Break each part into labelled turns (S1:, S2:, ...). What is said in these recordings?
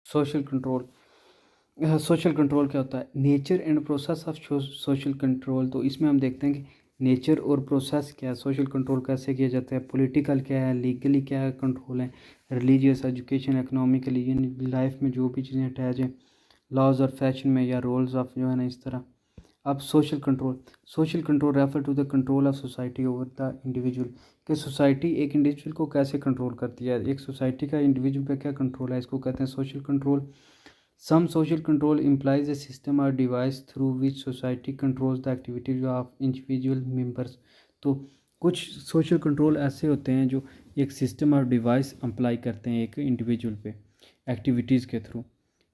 S1: Social control. Social control क्या होता है? Nature and process of social control. तो इसमें हम देखते हैं कि नेचर और प्रोसेस क्या है, सोशल कंट्रोल कैसे किया जाता है, पॉलिटिकल क्या है, लीगली क्या कंट्रोल है, रिलीजियस, एजुकेशन, इकोनॉमिकली, लाइफ में जो भी चीज़ें अटैच हैं, लॉज और फैशन में, या रोल्स ऑफ जो है ना इस तरह। अब social control refer to the control of society over the individual. कि सोसाइटी एक इंडिविजुअल को कैसे कंट्रोल करती है, एक सोसाइटी का इंडिविजुअल पे क्या कंट्रोल है, इसको कहते हैं social control. Some social control implies a system or device through which society controls the activities of individual members। तो कुछ सोशल कंट्रोल ऐसे होते हैं जो एक सिस्टम और डिवाइस अप्लाई करते हैं एक इंडिविजुअल पे एक्टिविटीज़ के थ्रू।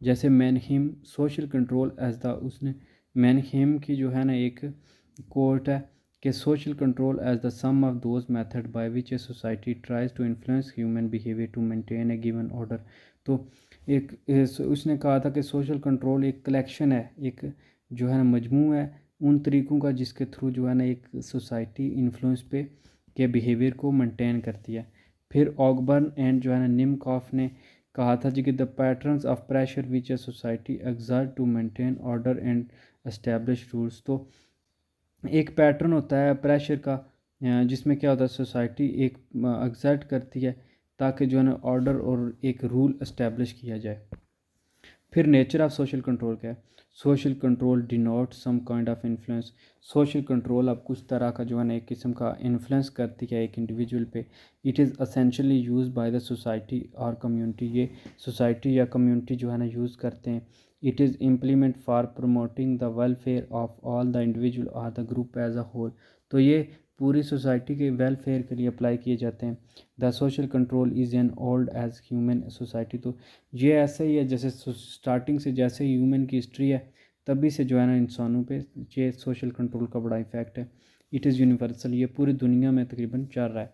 S1: जैसे मैनहिम सोशल कंट्रोल एज द, उसने मैनहिम की जो है ना एक कोट है कि social control as the sum of those method by which a society tries to influence human behaviour to maintain a given order. तो उसने कहा था कि सोशल कंट्रोल एक कलेक्शन है, एक जो है ना मजमू है उन तरीक़ों का जिसके थ्रू जो है ना एक सोसाइटी इन्फ्लुएंस पे के बिहेवियर को मेंटेन करती है। फिर ऑगबर्न एंड जो है ना निमकॉफ ने कहा था जी कि the patterns of pressure which a society exert to maintain order and establish rules. तो एक पैटर्न होता है प्रेशर का, जिसमें क्या होता है सोसाइटी एक एक्सर्ट करती है ताकि जो है ना ऑर्डर और एक रूल इस्टेब्लिश किया जाए। फिर नेचर ऑफ सोशल कंट्रोल क्या है? Social control denote some kind of influence. Social control अब कुछ तरह का जो है ना एक किस्म का इन्फ्लुएंस करती है एक इंडिविजुअल पे। It is essentially use by the society और कम्युनिटी। ये सोसाइटी या कम्युनिटी जो है ना यूज़ करते हैं। It is implement for promoting the welfare of all the individual और the group as a whole. तो ये पूरी सोसाइटी के वेलफेयर के लिए अप्लाई किए जाते हैं। The social control is an old age human society. तो ये ऐसा ही है जैसे स्टार्टिंग से जैसे ह्यूमन की हिस्ट्री है तभी से जो है ना इंसानों पे ये सोशल कंट्रोल का बड़ा इफेक्ट है। इट इज़ यूनिवर्सल, ये पूरी दुनिया में तकरीबन चल रहा है।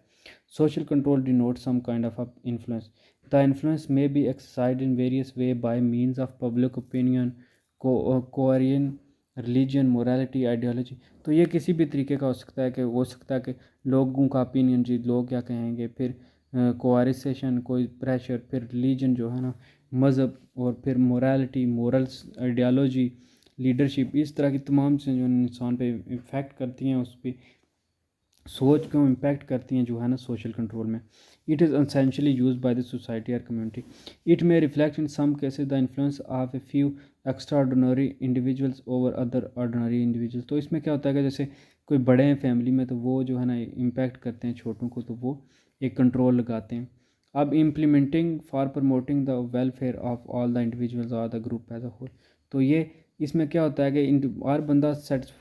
S1: Social control denote some kind of influence. The influence may be exercised in various way by means of public opinion, coercion, religion, morality, ideology. तो ये किसी भी तरीके का हो सकता है कि लोगों का ओपिनियन, जी लोग क्या कहेंगे, फिर कोआरिसेशन कोई प्रेशर, फिर रिलीजन जो है ना मज़हब, और फिर मोरालिटी मोरल्स, आइडियोलॉजी, लीडरशिप, इस तरह की तमाम चीज़ें जो इंसान पे इफ़ेक्ट करती हैं, उस पर सोच को इम्पैक्ट करती हैं जो है ना सोशल कंट्रोल में। It is essentially use by the society और community. It may reflect in some cases the influence of a few extraordinary individuals over other ordinary individuals. तो इसमें क्या होता है कि जैसे कोई बड़े हैं फैमिली में तो वो जो है ना इम्पैक्ट करते हैं छोटों को, तो वो एक कंट्रोल लगाते हैं। अब implementing for promoting the welfare of all the individuals और the group as a whole. तो ये इसमें क्या होता है कि हर बंदा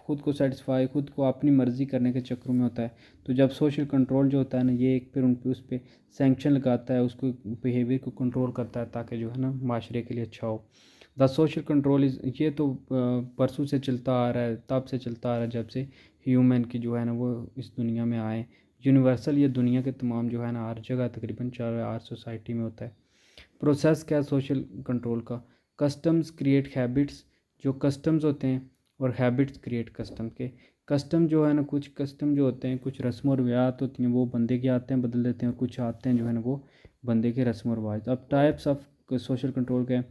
S1: खुद को सेटिस्फाई, खुद को अपनी मर्ज़ी करने के चक्रों में होता है। तो जब सोशल कंट्रोल जो होता है ना ये एक फिर उस पर सैंक्शन लगाता है, उसको बिहेवियर को कंट्रोल करता है ताकि जो है ना माशरे के लिए अच्छा हो। द सोशल कंट्रोल इज़, ये तो परसों से चलता आ रहा है, तब से चलता आ रहा है जब से ह्यूमन की जो है ना वो इस दुनिया में आए। यूनिवर्सल, ये दुनिया के तमाम जो है ना हर जगह तकरीबन चल रहा है, हर सोसाइटी में होता है। प्रोसेस क्या है सोशल कंट्रोल का? Customs create habits. जो कस्टम्स होते हैं और हैबिट्स क्रिएट कस्टम के। कस्टम जो है ना, कुछ कस्टम जो होते हैं, कुछ रस्म और रिवायात होती हैं वो बंदे के आते हैं बदल देते हैं, और कुछ आते हैं जो है ना वो बंदे के रस्म और रिवाज। अब टाइप्स ऑफ सोशल कंट्रोल के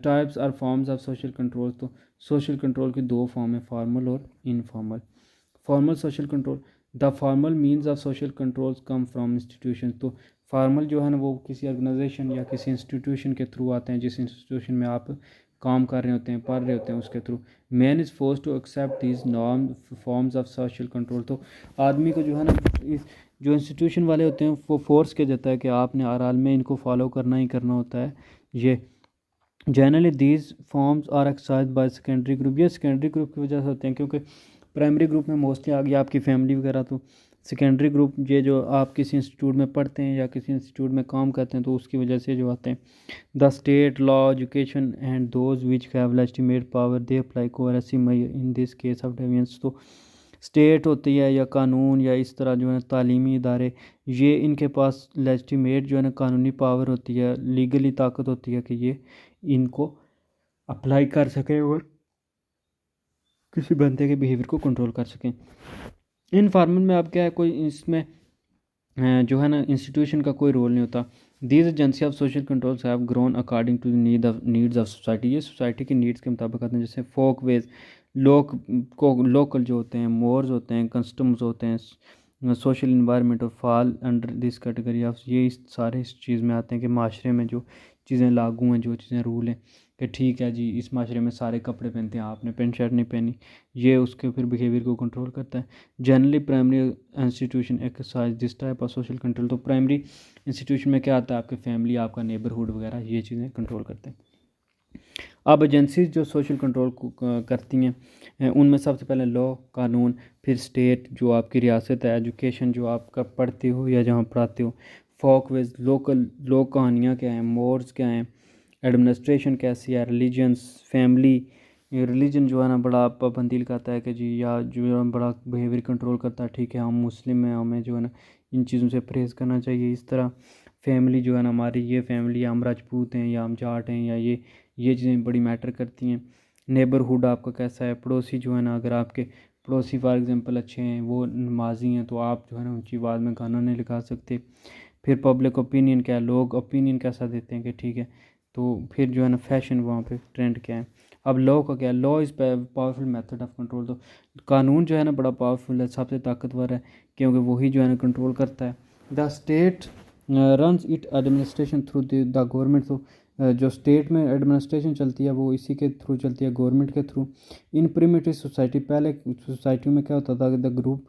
S1: टाइप्स और फॉर्म्स ऑफ सोशल कंट्रोल। तो सोशल कंट्रोल की दो फॉर्म है, फॉर्मल और informal. Formal social control, the formal means of social controls come from institution. तो फॉर्मल जो है ना वो किसी ऑर्गेनाइजेशन या किसी इंस्टीट्यूशन के थ्रू आते हैं, जिस इंस्टीट्यूशन में आप काम कर रहे होते हैं, पढ़ रहे होते हैं, उसके through. Man is force to accept these norm forms of social control. तो आदमी को जो है ना इस जो इंस्टीट्यूशन वाले होते हैं वो फोर्स किया जाता है कि आपने हर हाल में इनको फॉलो करना ही करना होता है। ये generally these forms are exercise by secondary group. ये सेकेंडरी ग्रुप की वजह से होते हैं, क्योंकि प्राइमरी ग्रुप में मोस्टली आ गई आपकी फैमिली वगैरह। तो सेकेंडरी ग्रुप ये जो आप किसी इंस्टीट्यूट में पढ़ते हैं या किसी इंस्टीट्यूट में काम करते हैं तो उसकी वजह से जो आते हैं। The state law education and those which have legitimate power they apply coercive measure in this case of deviance. तो स्टेट होती है या कानून या इस तरह जो है तालीमी इदारे, ये इनके पास लेजिटिमेट जो है ना कानूनी पावर होती है, लीगली ताकत होती है कि ये इनको अप्लाई कर सकें और किसी बंदे के बिहेवियर को कंट्रोल कर सकें। इन फार्मल में अब क्या है, कोई इसमें जो है ना इंस्टीट्यूशन का कोई रोल नहीं होता। These agency of social controls have grown according to needs of society. ये सोसाइटी की नीड्स के मुताबिक आते हैं, जैसे फोक वेज, लोकल जो होते हैं, मोर्स होते हैं, कस्टम्स होते हैं, सोशल इन्वायरमेंट और fall under this category of, ये इस सारे इस चीज़ में आते हैं कि माशरे में जो चीज़ें लागू हैं, जो चीज़ें रूल हैं कि ठीक है जी इस माशरे में सारे कपड़े पहनते हैं, आपने पेंट शर्ट नहीं पहनी, ये उसके फिर बिहेवियर को कंट्रोल करता है। Generally primary institution exercise this type of social control. तो प्राइमरी इंस्टीट्यूशन में क्या आता है, आपके फैमिली, आपका नेबरहुड वगैरह, ये चीज़ें कंट्रोल करते हैं। अब एजेंसीज जो सोशल कंट्रोल को करती हैं, उनमें सबसे पहले लॉ, कानून, फिर स्टेट जो आपकी रियासत है, एजुकेशन जो आपका पढ़ते हो या जहाँ पढ़ाते हो, फोकवेज लोकल लोक कहानियाँ क्या हैं, मोर्स क्या हैं, एडमिनिस्ट्रेशन कैसी है, रिलीजन्स, फैमिली। रिलीजन जो है ना बड़ा पाबंदी लगाता है कि जी, या जो है बड़ा बिहेवियर कंट्रोल करता है, ठीक है हम मुस्लिम हैं, हमें जो है ना इन चीज़ों से परहेज़ करना चाहिए। इस तरह फैमिली जो है ना हमारी, ये फैमिली हम राजपूत हैं या हम जाट हैं, या ये चीज़ें बड़ी मैटर करती हैं। नेबरहुड आपका कैसा है, पड़ोसी जो है ना, अगर आपके पड़ोसी फॉर एग्जांपल अच्छे हैं, वो नमाजी हैं, तो आप जो है ना ऊंची आवाज़ में गाना नहीं लगा सकते। फिर पब्लिक ओपिनियन क्या है, लोग ओपिनियन कैसा देते हैं कि ठीक है। तो फिर जो है ना फैशन वहाँ पे ट्रेंड क्या है। अब लॉ का क्या है, law is powerful method of control. तो कानून जो है ना बड़ा पावरफुल है, सबसे ताकतवर है, क्योंकि वही जो है ना कंट्रोल करता है। The state runs it administration through the government. तो जो स्टेट में एडमिनिस्ट्रेशन चलती है वो इसी के थ्रू चलती है, गवर्नमेंट के थ्रू। इन प्रिमिटिव सोसाइटी, पहले सोसाइटियों में क्या होता था कि the group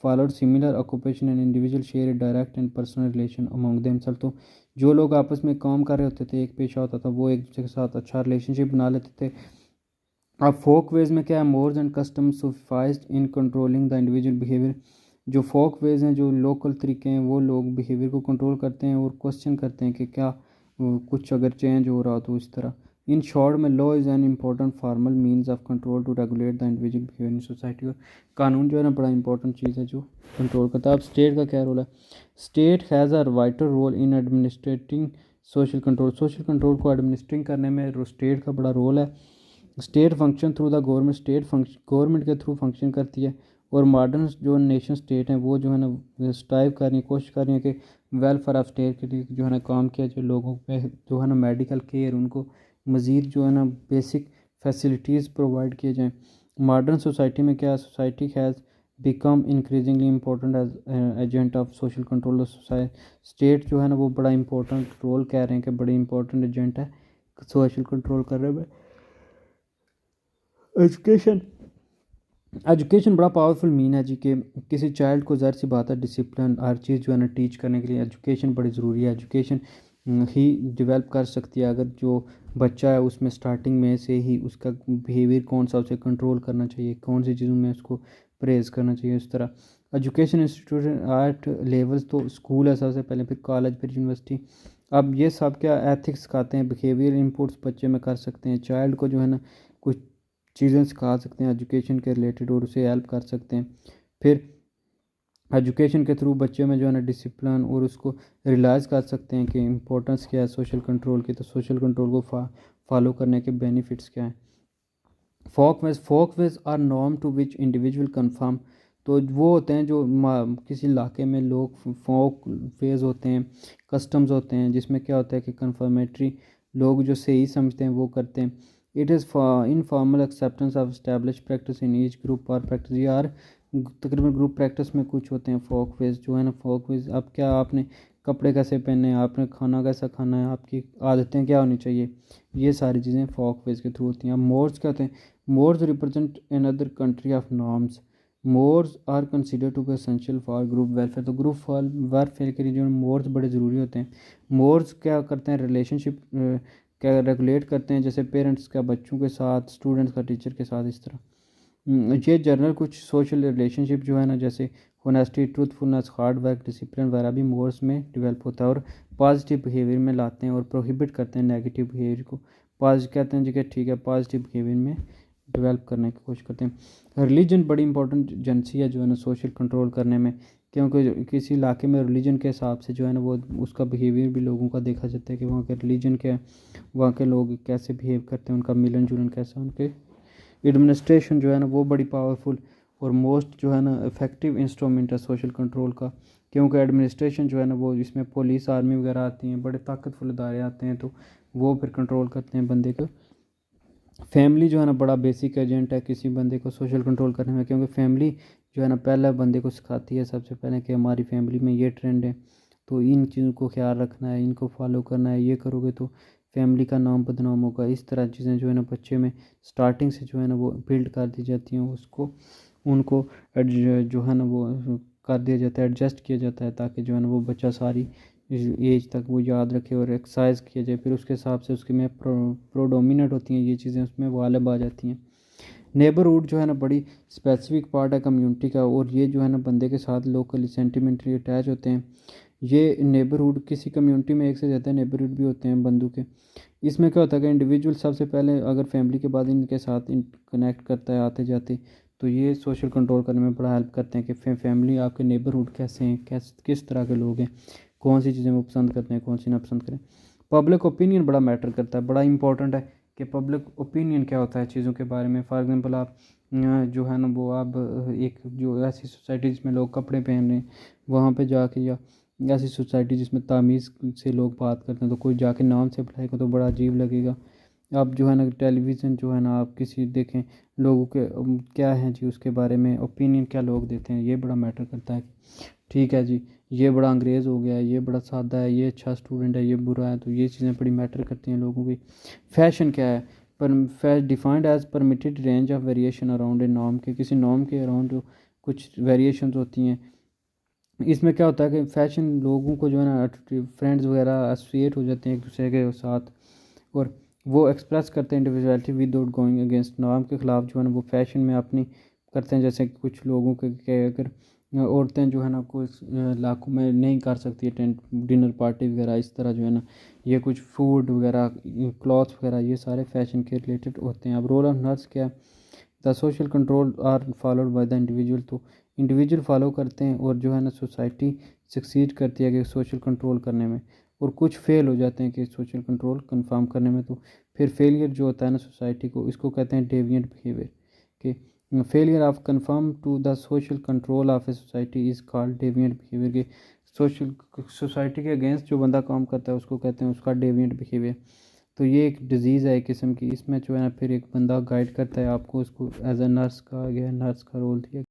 S1: followed similar occupation and individual share direct and personal relation among themself. तो जो लोग आपस में काम कर रहे होते थे, एक पेशा होता था, वो एक दूसरे के साथ अच्छा रिलेशनशिप बना लेते थे। अब फोक वेज में क्या है, mores and customs sufficed in controlling the individual behaviour. जो फोक वेज हैं, जो लोकल तरीके हैं, वो लोग बिहेवियर को कंट्रोल करते हैं और क्वेश्चन करते हैं कि क्या कुछ अगर चेंज हो रहा हो तो इस तरह। इन शॉर्ट में law is an important formal means of control to regulate the individual behaviour in society. और कानून जो है ना बड़ा इंपॉर्टेंट चीज़ है जो कंट्रोल करता है। अब स्टेट का क्या रोल है, state has a vital role in administrating social control. Social control को एडमिनिस्ट्रिंग करने में स्टेट का बड़ा रोल है। State function through the government, state function government के थ्रू फंक्शन करती है। और मॉडर्न जो नेशन स्टेट हैं वो जो है ना स्ट्राइव कर रही है, कोशिश कर रही है कि वेलफेयर ऑफ स्टेट के लिए जो है ना काम किया, जो लोगों पे जो है ना मेडिकल केयर, उनको मज़ीद जो है ना बेसिक फैसिलिटीज़ प्रोवाइड किए जाएँ। मॉडर्न सोसाइटी में क्या, society has become increasingly important as agent of social control. State जो है ना वो बड़ा इंपॉर्टेंट रोल कह रहे हैं कि बड़ी इंपॉर्टेंट एजेंट है सोशल कंट्रोल करने में। एजुकेशन, एजुकेशन बड़ा पावरफुल मीन है जी, कि किसी चाइल्ड को ज़ाहिर सी बात है डिसिप्लिन हर चीज़ जो है ना टीच करने के लिए एजुकेशन बड़ी ज़रूरी है। एजुकेशन ही डेवलप कर सकती है, अगर जो बच्चा है उसमें स्टार्टिंग में से ही उसका बिहेवियर कौन सा उसे कंट्रोल करना चाहिए, कौन सी चीज़ों में उसको परहेज़ करना चाहिए, उस तरह। एजुकेशन इंस्टीट्यूशन आर्ट लेवल्स, तो स्कूल है सबसे पहले, फिर कॉलेज, फिर यूनिवर्सिटी। अब ये सब क्या एथिक्स सिखाते हैं, बिहेवियर इनपुट्स बच्चे में कर सकते हैं, चाइल्ड को जो है ना कुछ चीज़ें सिखा सकते हैं एजुकेशन के रिलेटेड और उसे हेल्प कर सकते हैं। फिर एजुकेशन के थ्रू बच्चे में जो है ना डिसिप्लिन और उसको रियलाइज़ कर सकते हैं कि इम्पोर्टेंस क्या है सोशल कंट्रोल की, तो सोशल कंट्रोल को फॉलो करने के बेनिफिट्स क्या हैं। Folk ways are norm to which individual conform. तो वो होते हैं जो किसी इलाके में लोग फोक वेज होते हैं, कस्टम्स होते हैं, जिसमें क्या होता है कि कन्फर्मेटरी लोग जो सही समझते हैं वो करते हैं। It is informal acceptance of establish practice in each group और प्रैक्टिस। यार तकरीबन ग्रुप प्रैक्टिस में कुछ होते हैं फोक वेज जो है ना, फोक वेज अब क्या, आपने कपड़े कैसे पहनने हैं, आपने खाना कैसा खाना है, आपकी आदतें क्या होनी चाहिए, ये सारी चीज़ें फोक वेज के थ्रू होती हैं। अब मोर्स क्या होते हैं, Moors represent another country of norms. Moors are considered to be essential for group welfare। तो ग्रुप वेलफेयर के लिए जो मोर्स बड़े ज़रूरी होते हैं। मोर्स क्या करते हैं, रिलेशनशिप क्या रेगुलेट करते हैं, जैसे पेरेंट्स का बच्चों के साथ, स्टूडेंट्स का टीचर के साथ, इस तरह। ये जनरल कुछ सोशल रिलेशनशिप जो है ना, जैसे honesty, truthfulness, hard work, discipline वगैरह भी मोर्स में डेवलप होता है और पॉजिटिव बिहेवियर में लाते हैं और प्रोहिबिट करते हैं नेगेटिव बिहेवियर को। कहते हैं जी कि ठीक है पॉजिटिव बिहेवियर में डेवलप करने की कोशिश करते हैं। रिलीजन बड़ी इंपॉर्टेंट एजेंसी है जो है ना सोशल कंट्रोल करने में, क्योंकि किसी इलाके में रिलीजन के हिसाब से जो है ना वो उसका बिहेवियर भी लोगों का देखा जाता है कि वहाँ के रिलीजन क्या है, वहाँ के लोग कैसे बिहेव करते हैं, उनका मिलन जुलन कैसा, उनके एडमिनिस्ट्रेशन जो है ना वो बड़ी पावरफुल और मोस्ट जो है ना इफ़ेक्टिव इंस्ट्रूमेंट है सोशल कंट्रोल का, क्योंकि एडमिनिस्ट्रेशन जो है ना वो इसमें पुलिस आर्मी वगैरह आती हैं, बड़े ताकतवर इदारे आते हैं, तो वो फिर कंट्रोल करते हैं बंदे को। फैमिली जो है ना बड़ा बेसिक एजेंट है किसी बंदे को सोशल कंट्रोल करने में, क्योंकि फैमिली जो है ना पहला बंदे को सिखाती है सबसे पहले कि हमारी फैमिली में ये ट्रेंड है, तो इन चीज़ों को ख्याल रखना है, इनको फॉलो करना है, ये करोगे तो फैमिली का नाम बदनाम होगा। इस तरह चीज़ें जो है ना बच्चे में स्टार्टिंग से जो है ना वो बिल्ड कर दी जाती हैं, उसको उनको जो है ना वो कर दिया जाता है, एडजस्ट किया जाता है, ताकि जो है ना वो बच्चा सारी एज तक वो याद रखे और एक्सरसाइज किया जाए, फिर उसके हिसाब से उसके में प्रोडोमिनेट होती हैं ये चीज़ें, उसमें गालिब आ जाती हैं। नेबरहुड जो है ना बड़ी स्पेसिफिक पार्ट है कम्युनिटी का, और ये जो है ना बंदे के साथ लोकली सेंटिमेंटली अटैच होते हैं। ये नेबरहुड किसी कम्युनिटी में एक से ज़्यादा नेबरहुड भी होते हैं बंदों के। इसमें क्या होता है कि इंडिविजुअल सबसे पहले अगर फैमिली के बाद इनके साथ कनेक्ट करता है आते जाते, तो ये सोशल कंट्रोल करने में बड़ा हेल्प करते हैं कि फैमिली आपके नेबरहुड कैसे हैं, किस तरह के लोग हैं, कौन सी चीज़ें वो पसंद करते हैं, कौन सी ना पसंद करें। पब्लिक ओपिनियन बड़ा मैटर करता है, बड़ा इंपॉर्टेंट है कि पब्लिक ओपिनियन क्या होता है चीज़ों के बारे में। फॉर एग्जांपल आप जो है ना वो आप एक जो ऐसी सोसाइटी जिसमें लोग कपड़े पहन रहे हैं वहाँ पे जाके, या ऐसी सोसाइटी जिसमें तमीज़ से लोग बात करते हैं, तो कोई जाके नाम से बुलाएगा तो बड़ा अजीब लगेगा। आप जो है ना टेलीविज़न जो है ना आप किसी देखें लोगों के क्या हैं जी उसके बारे में ओपिनियन क्या लोग देते हैं, ये बड़ा मैटर करता है। ठीक है जी, ये बड़ा अंग्रेज़ हो गया है, ये बड़ा सादा है, ये अच्छा स्टूडेंट है, ये बुरा है, तो ये चीज़ें बड़ी मैटर करती हैं लोगों की। फैशन क्या है, पर defined as permitted range of variation around a norm, के किसी नॉर्म के अराउंड जो कुछ वेरिएशंस होती हैं। इसमें क्या होता है कि फैशन लोगों को जो है ना फ्रेंड्स वगैरह एसोसिएट हो जाते हैं एक दूसरे के साथ, और वो एक्सप्रेस करते हैं individuality without going against norm, के ख़िलाफ़ जो है ना वो फैशन में अपनी करते हैं। जैसे कि कुछ लोगों के अगर औरतें जो है ना कुछ इलाकों में नहीं कर सकती अटेंड डिनर पार्टी वगैरह, इस तरह जो है ना ये कुछ फूड वगैरह क्लॉथ वगैरह ये सारे फैशन के रिलेटेड होते हैं। अब रोल ऑफ नर्स क्या है, the social control are followed by the individual, तो इंडिविजुअल फॉलो करते हैं और जो है ना सोसाइटी सक्सीड करती है कि सोशल कंट्रोल करने में, और कुछ फेल हो जाते हैं कि सोशल कंट्रोल कंफर्म करने में। तो फिर फेलियर जो होता है ना सोसाइटी को, इसको कहते हैं डेविएंट बिहेवियर, कि failure of conform to the social control of a society is called deviant behaviour, के सोशल सोसाइटी के अगेंस्ट जो बंदा काम करता है उसको कहते हैं उसका डेविएंट बिहेवियर। तो ये एक डिज़ीज़ है एक किस्म की, इसमें जो है ना फिर एक बंदा गाइड करता है आपको, उसको एज अ नर्स का गया, नर्स का रोल दिया।